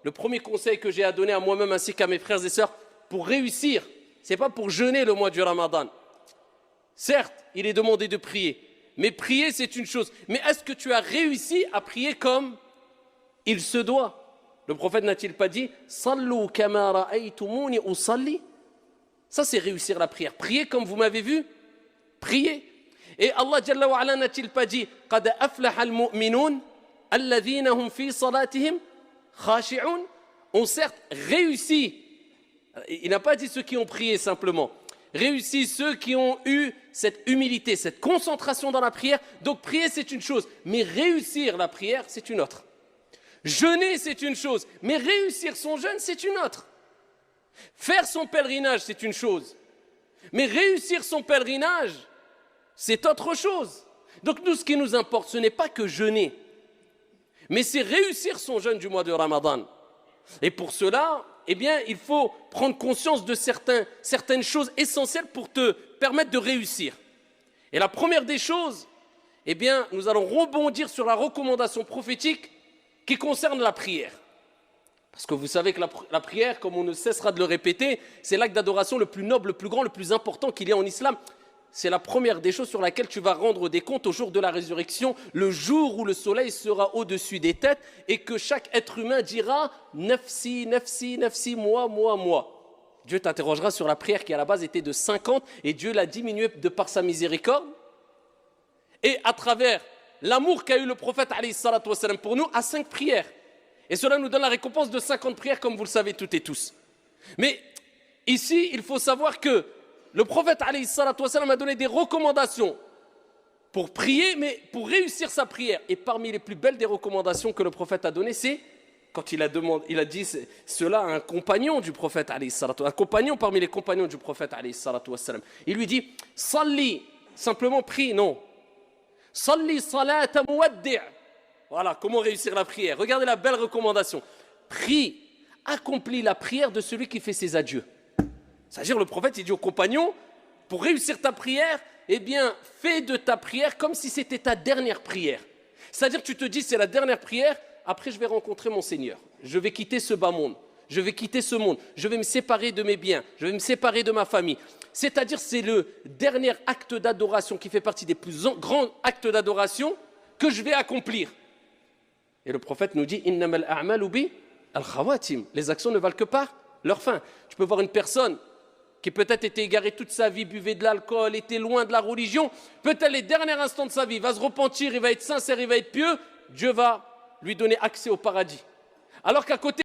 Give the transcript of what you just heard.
le premier conseil que j'ai à donner à moi-même ainsi qu'à mes frères et sœurs, pour réussir, ce n'est pas pour jeûner le mois du Ramadan. Certes, il est demandé de prier, mais prier c'est une chose. Mais est-ce que tu as réussi à prier comme il se doit? Le prophète n'a-t-il pas dit « Sallu kama ra'aytumuni usalli » Ça c'est réussir la prière. Priez comme vous m'avez vu, priez. Et Allah Jalla wa Ala n'a-t-il pas dit « Qad aflaha al-mu'minun alladhina hum fi salatihim khashi'un » ont certes réussi. Il n'a pas dit ceux qui ont prié simplement. Réussi ceux qui ont eu cette humilité, cette concentration dans la prière. Donc prier c'est une chose, mais réussir la prière c'est une autre. Jeûner c'est une chose, mais réussir son jeûne c'est une autre. Faire son pèlerinage c'est une chose, mais réussir son pèlerinage c'est autre chose. Donc nous ce qui nous importe ce n'est pas que jeûner, mais c'est réussir son jeûne du mois de Ramadan. Et pour cela, eh bien, il faut prendre conscience de certaines choses essentielles pour te permettre de réussir. Et la première des choses, eh bien, nous allons rebondir sur la recommandation prophétique qui concerne la prière. Parce que vous savez que la prière, comme on ne cessera de le répéter, c'est l'acte d'adoration le plus noble, le plus grand, le plus important qu'il y a en islam. C'est la première des choses sur laquelle tu vas rendre des comptes au jour de la résurrection, le jour où le soleil sera au-dessus des têtes et que chaque être humain dira « Nafsi, nafsi, nafsi, moi, moi, moi ». Dieu t'interrogera sur la prière qui à la base était de 50 et Dieu l'a diminuée de par sa miséricorde. Et à travers l'amour qu'a eu le prophète pour nous à 5 prières. Et cela nous donne la récompense de 50 prières comme vous le savez toutes et tous. Mais ici, il faut savoir que le prophète a donné des recommandations pour prier, mais pour réussir sa prière. Et parmi les plus belles des recommandations que le prophète a données, c'est quand il a dit cela à un compagnon du prophète, un compagnon parmi les compagnons du prophète. Il lui dit « Salli », simplement prie, non. « Salli salata muwaddi'». Voilà, comment réussir la prière. Regardez la belle recommandation. Prie, accomplis la prière de celui qui fait ses adieux. C'est-à-dire le prophète, il dit aux compagnons, pour réussir ta prière, eh bien, fais de ta prière comme si c'était ta dernière prière. C'est-à-dire tu te dis, c'est la dernière prière, après je vais rencontrer mon Seigneur. Je vais quitter ce bas monde, je vais quitter ce monde, je vais me séparer de mes biens, je vais me séparer de ma famille. C'est-à-dire c'est le dernier acte d'adoration qui fait partie des plus grands actes d'adoration que je vais accomplir. Et le prophète nous dit, innamal a'malu bi al-khawatim. Les actions ne valent que par leur fin. Tu peux voir une personne qui peut-être était égaré toute sa vie, buvait de l'alcool, était loin de la religion, peut-être les derniers instants de sa vie, va se repentir, il va être sincère, il va être pieux, Dieu va lui donner accès au paradis. Alors qu'à côté